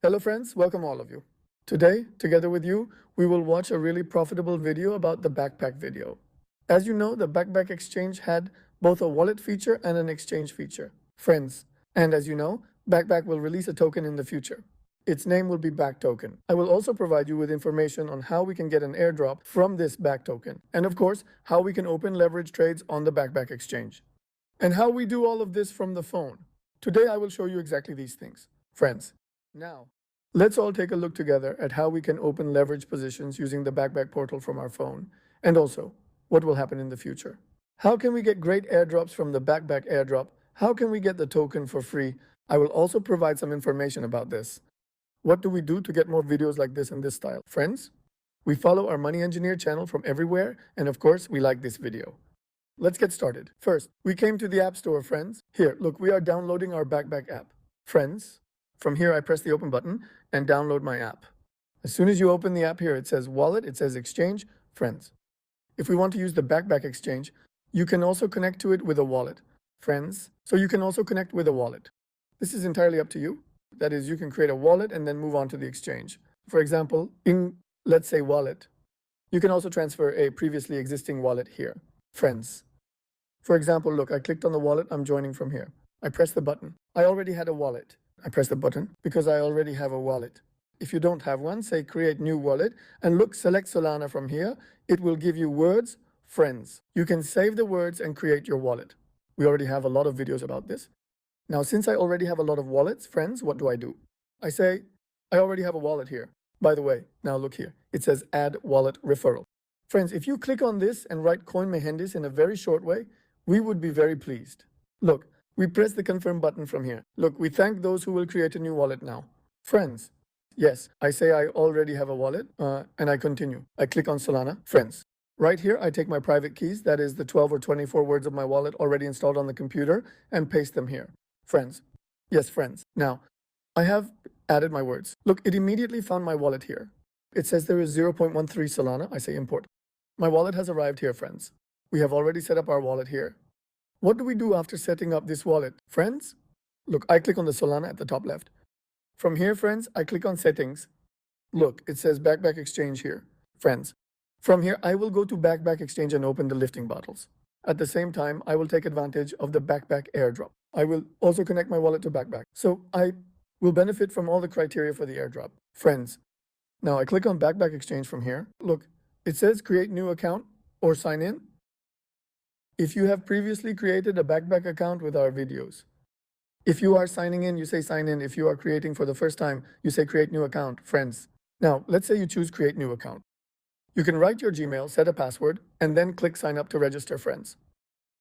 Hello friends, welcome all of you. Today, together with you, we will watch a really profitable video about the backpack video. As you know, the Backpack Exchange had both a wallet feature and an exchange feature. Friends, and as you know, Backpack will release a token in the future. Its name will be Back Token. I will also provide you with information on how we can get an airdrop from this Back Token, and of course, how we can open leverage trades on the Backpack Exchange. And how we do all of this from the phone. Today I will show you exactly these things. Friends, now, let's all take a look together at how we can open leverage positions using the Backpack portal from our phone, and also what will happen in the future. How can we get great airdrops from the Backpack airdrop? How can we get the token for free? I will also provide some information about this. What do we do to get more videos like this in this style? Friends, we follow our Money Engineer channel from everywhere, and of course, we like this video. Let's get started. First, we came to the App Store, friends. Here, look, we are downloading our Backpack app. Friends, from here I press the open button and download my app. As soon as you open the app here, it says wallet, it says exchange, friends. If we want to use the Backpack exchange, you can also connect to it with a wallet, friends. So you can also connect with a wallet. This is entirely up to you. That is, you can create a wallet and then move on to the exchange. For example, in, let's say, wallet, you can also transfer a previously existing wallet here, friends. For example, look, I clicked on the wallet, I'm joining from here. I press the button. I already had a wallet. I press the button because I already have a wallet. If you don't have one, say create new wallet, and look, select Solana from here. It will give you words, friends. You can save the words and create your wallet. We already have a lot of videos about this. Now, since I already have a lot of wallets, friends, what do? I say, I already have a wallet here. By the way, now look here. It says add wallet referral. Friends, if you click on this and write Coin Mehendis in a very short way, we would be very pleased. Look, we press the confirm button from here. Look, we thank those who will create a new wallet now. Friends, yes, I say I already have a wallet, and I continue. I click on Solana, friends. Right here, I take my private keys, that is the 12 or 24 words of my wallet already installed on the computer, and paste them here. Friends, yes, friends. Now, I have added my words. Look, it immediately found my wallet here. It says there is 0.13 Solana. I say import. My wallet has arrived here, friends. We have already set up our wallet here. What do we do after setting up this wallet? Friends, look, I click on the Solana at the top left. From here, friends, I click on settings. Look, it says Backpack Exchange here. Friends, from here, I will go to Backpack Exchange and open the lifting bottles. At the same time, I will take advantage of the Backpack airdrop. I will also connect my wallet to Backpack. So I will benefit from all the criteria for the airdrop. Friends, now I click on Backpack Exchange from here. Look, it says create new account or sign in. If you have previously created a Backpack account with our videos, if you are signing in, you say sign in. If you are creating for the first time, you say create new account, friends. Now, let's say you choose create new account. You can write your Gmail, set a password, and then click sign up to register, friends.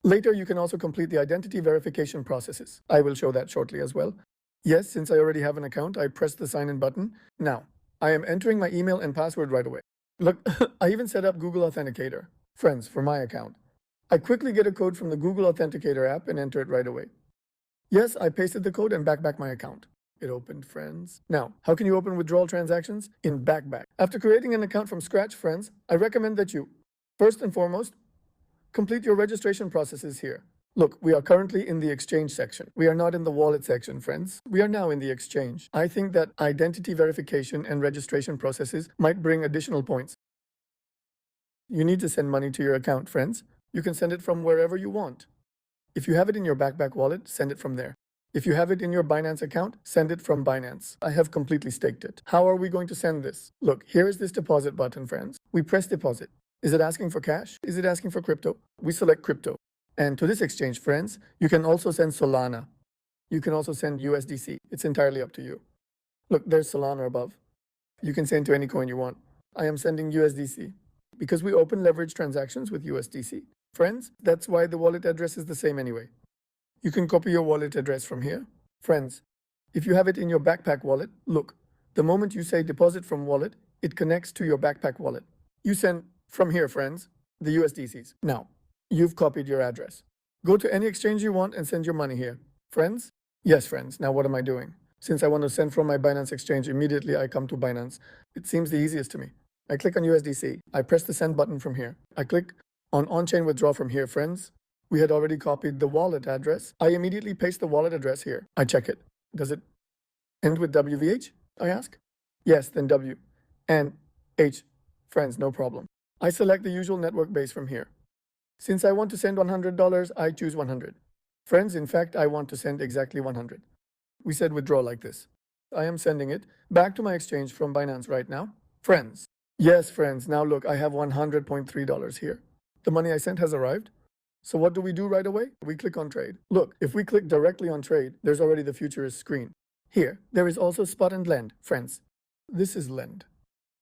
Later, you can also complete the identity verification processes. I will show that shortly as well. Yes, since I already have an account, I press the sign in button. Now, I am entering my email and password right away. Look, I even set up Google Authenticator, friends, for my account. I quickly get a code from the Google Authenticator app and enter it right away. Yes, I pasted the code and back my account. It opened, friends. Now, how can you open withdrawal transactions? In Backpack. After creating an account from scratch, friends, I recommend that you, first and foremost, complete your registration processes here. Look, we are currently in the exchange section. We are not in the wallet section, friends. We are now in the exchange. I think that identity verification and registration processes might bring additional points. You need to send money to your account, friends. You can send it from wherever you want. If you have it in your Backpack wallet, send it from there. If you have it in your Binance account, send it from Binance. I have completely staked it. How are we going to send this? Look, here is this deposit button, friends. We press deposit. Is it asking for cash? Is it asking for crypto? We select crypto. And to this exchange, friends, you can also send Solana. You can also send USDC. It's entirely up to you. Look, there's Solana above. You can send to any coin you want. I am sending USDC because we open leverage transactions with USDC. Friends, that's why the wallet address is the same anyway. You can copy your wallet address from here. Friends, if you have it in your Backpack wallet, look, the moment you say deposit from wallet, it connects to your Backpack wallet. You send from here, friends, the USDCs. Now, you've copied your address. Go to any exchange you want and send your money here. Friends? Yes, friends. Now what am I doing? Since I want to send from my Binance exchange, immediately I come to Binance. It seems the easiest to me. I click on USDC. I press the send button from here. I click on-chain withdraw from here, friends. We had already copied the wallet address. I immediately paste the wallet address here. I check it. Does it end with WVH? I ask. Yes, then W. And H. Friends, no problem. I select the usual network base from here. Since I want to send $100, I choose 100. Friends, in fact, I want to send exactly 100. We said withdraw like this. I am sending it back to my exchange from Binance right now. Friends. Yes, friends. Now look, I have $100.3 here. The money I sent has arrived. So what do we do right away? We click on trade. Look, if we click directly on trade, there's already the futurist screen. Here, there is also spot and lend, friends. This is lend.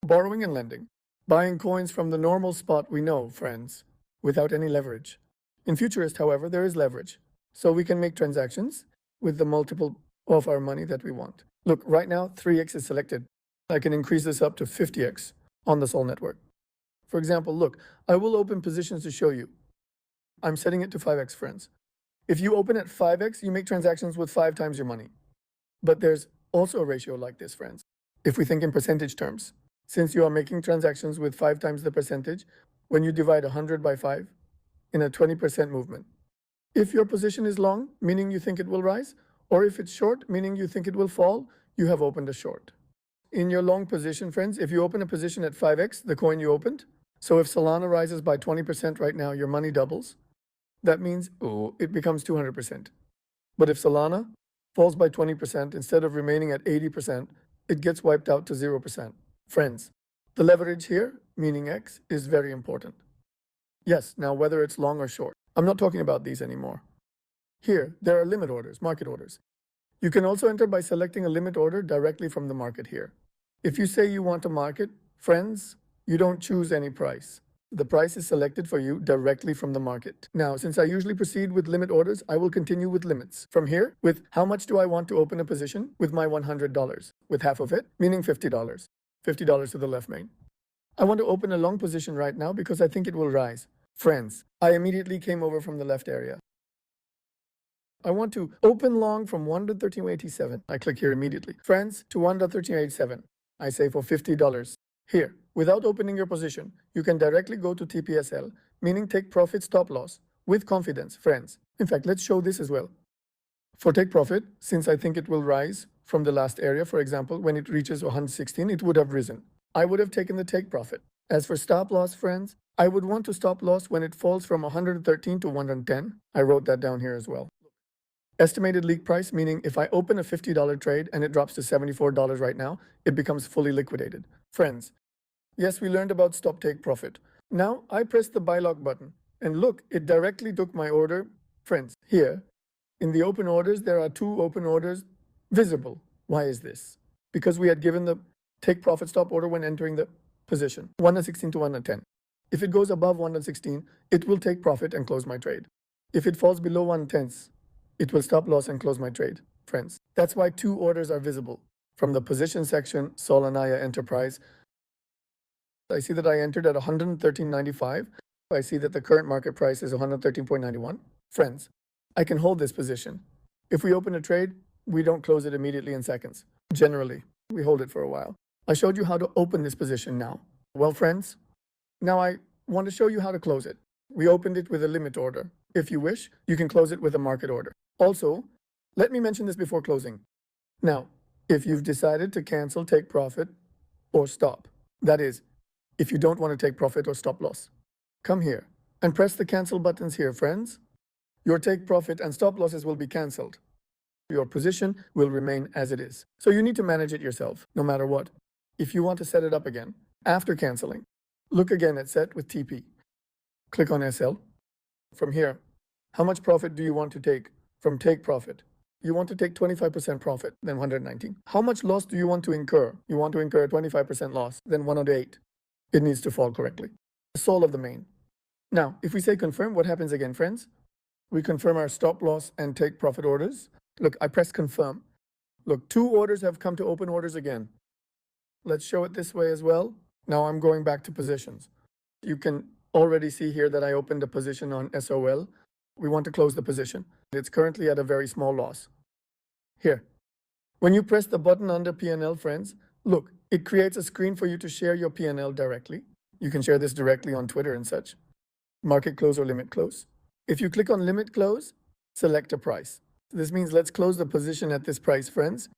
Borrowing and lending. Buying coins from the normal spot we know, friends, without any leverage. In futurist, however, there is leverage. So we can make transactions with the multiple of our money that we want. Look, right now, 3x is selected. I can increase this up to 50x on the Sol network. For example, look, I will open positions to show you. I'm setting it to 5x, friends. If you open at 5x, you make transactions with 5 times your money. But there's also a ratio like this, friends. If we think in percentage terms, since you are making transactions with 5 times the percentage, when you divide 100 by 5, in a 20% movement. If your position is long, meaning you think it will rise, or if it's short, meaning you think it will fall, you have opened a short. In your long position, friends, if you open a position at 5x, the coin you opened, so if Solana rises by 20% right now, your money doubles. That means, it becomes 200%. But if Solana falls by 20%, instead of remaining at 80%, it gets wiped out to 0%. Friends, the leverage here, meaning X, is very important. Yes, now whether it's long or short. I'm not talking about these anymore. Here, there are limit orders, market orders. You can also enter by selecting a limit order directly from the market here. If you say you want a market, friends, you don't choose any price. The price is selected for you directly from the market. Now, since I usually proceed with limit orders, I will continue with limits. From here, with how much do I want to open a position? With my $100. With half of it, meaning $50. $50 to the left main. I want to open a long position right now because I think it will rise. Friends, I immediately came over from the left area. I want to open long from 1.1387. I click here immediately. Friends, to 1.1387. I say for $50. Here, without opening your position, you can directly go to TPSL, meaning take profit stop loss, with confidence, friends. In fact, let's show this as well. For take profit, since I think it will rise from the last area, for example, when it reaches 116, it would have risen. I would have taken the take profit. As for stop loss, friends, I would want to stop loss when it falls from 113 to 110. I wrote that down here as well. Estimated leak price, meaning if I open a $50 trade and it drops to $74 right now, it becomes fully liquidated. Friends, yes, we learned about stop take profit. Now I press the buy lock button and look, it directly took my order. Friends, here in the open orders, there are 2 open orders visible. Why is this? Because we had given the take profit stop order when entering the position, 116 to 110. If it goes above 116, it will take profit and close my trade. If it falls below 110, it will stop loss and close my trade, friends. That's why 2 orders are visible. From the position section, Solanaya Enterprise, I see that I entered at 113.95. I see that the current market price is 113.91. Friends, I can hold this position. If we open a trade, we don't close it immediately in seconds. Generally, we hold it for a while. I showed you how to open this position now. Well, friends, now I want to show you how to close it. We opened it with a limit order. If you wish, you can close it with a market order. Also, let me mention this before closing. Now, if you've decided to cancel take profit or stop, that is, if you don't want to take profit or stop loss, come here and press the cancel buttons here, friends. Your take profit and stop losses will be canceled. Your position will remain as it is. So you need to manage it yourself, no matter what. If you want to set it up again, after canceling, look again at set with TP. Click on SL. From here, how much profit do you want to take? From take profit, you want to take 25% profit, then 119. How much loss do you want to incur? You want to incur a 25% loss, then 108. It needs to fall correctly. The soul of the main. Now, if we say confirm, what happens again, friends? We confirm our stop loss and take profit orders. Look, I press confirm. Look, 2 orders have come to open orders again. Let's show it this way as well. Now I'm going back to positions. You can already see here that I opened a position on SOL. We want to close the position. It's currently at a very small loss. Here, when you press the button under P&L, friends, look, it creates a screen for you to share your P&L directly. You can share this directly on Twitter and such. Market close or limit close. If you click on limit close, select a price. This means let's close the position at this price, friends.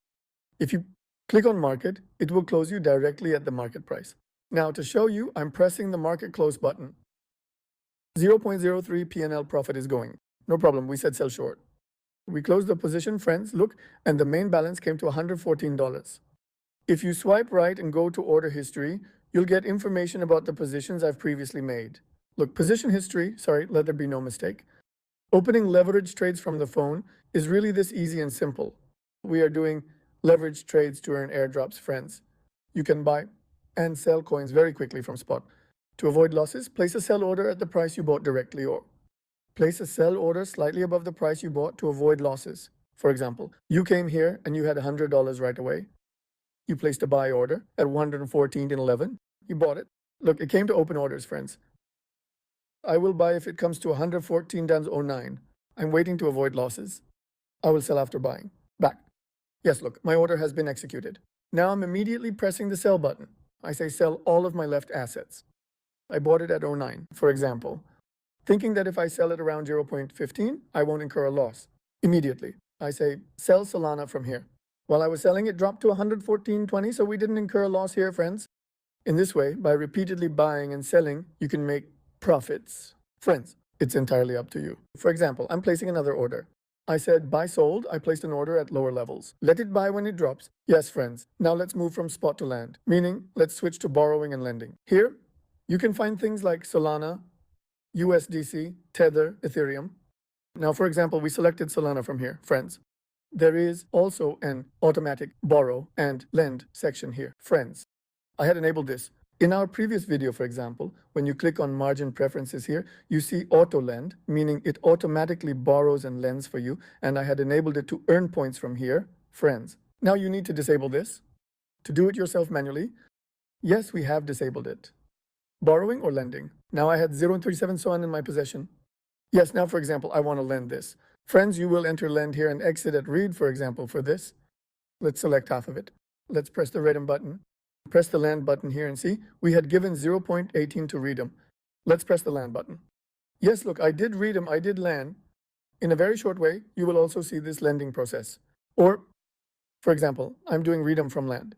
If you Click on market. It will close you directly at the market price. Now to show you, I'm pressing the market close button. 0.03 PNL profit is going. No problem, we said sell short. We closed the position, friends, look, and the main balance came to $114. If you swipe right and go to order history, you'll get information about the positions I've previously made. Look, position history, sorry, let there be no mistake. Opening leverage trades from the phone is really this easy and simple. We are doing leverage trades to earn airdrops, friends. You can buy and sell coins very quickly from spot. To avoid losses, place a sell order at the price you bought directly, or place a sell order slightly above the price you bought to avoid losses. For example, you came here and you had $100 right away. You placed a buy order at 114.11. You bought it. Look, it came to open orders, friends. I will buy if it comes to 114.09. I'm waiting to avoid losses. I will sell after buying. Back. Yes, look, my order has been executed. Now I'm immediately pressing the sell button. I say sell all of my left assets. I bought it at 09, for example, thinking that if I sell it around 0.15, I won't incur a loss. Immediately, I say sell Solana from here. While I was selling, it dropped to 114.20, so we didn't incur a loss here, friends. In this way, by repeatedly buying and selling, you can make profits. Friends, it's entirely up to you. For example, I'm placing another order. I said buy sold, I placed an order at lower levels. Let it buy when it drops. Yes, friends. Now let's move from spot to land, meaning let's switch to borrowing and lending. Here, you can find things like Solana, USDC, Tether, Ethereum. Now, for example, we selected Solana from here, friends. There is also an automatic borrow and lend section here, friends. I had enabled this. In our previous video, for example, when you click on margin preferences here, you see auto lend, meaning it automatically borrows and lends for you, and I had enabled it to earn points from here, friends. Now you need to disable this. To do it yourself manually, yes, we have disabled it. Borrowing or lending. Now I had 0.37 SON in my possession. Yes, now for example, I want to lend this. Friends, you will enter lend here and exit at read, for example, for this. Let's select half of it. Let's press the redeem button. Press the land button here and see, we had given 0.18 to redeem. Let's press the land button. Yes, look, I did redeem, I did land. In a very short way, you will also see this lending process. Or, for example, I'm doing redeem from land.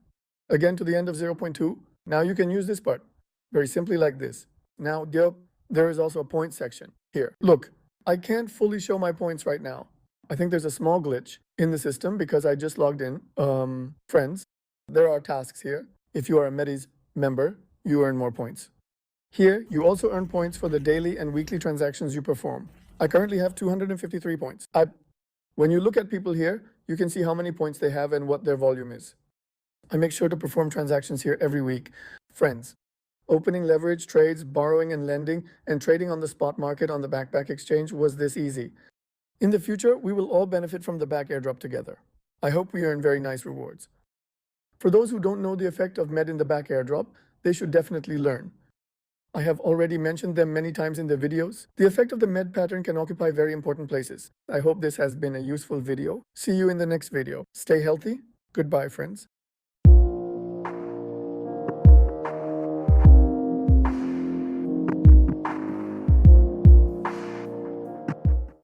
Again to the end of 0.2. Now you can use this part. Very simply like this. Now, there is also a point section here. Look, I can't fully show my points right now. I think there's a small glitch in the system because I just logged in. Friends, there are tasks here. If you are a Metis member, you earn more points. Here, you also earn points for the daily and weekly transactions you perform. I currently have 253 points. When you look at people here, you can see how many points they have and what their volume is. I make sure to perform transactions here every week. Friends, opening leverage trades, borrowing and lending, and trading on the spot market on the Backpack exchange was this easy. In the future, we will all benefit from the back airdrop together. I hope we earn very nice rewards. For those who don't know the effect of MED in the back airdrop, they should definitely learn. I have already mentioned them many times in the videos. The effect of the MED pattern can occupy very important places. I hope this has been a useful video. See you in the next video. Stay healthy. Goodbye, friends.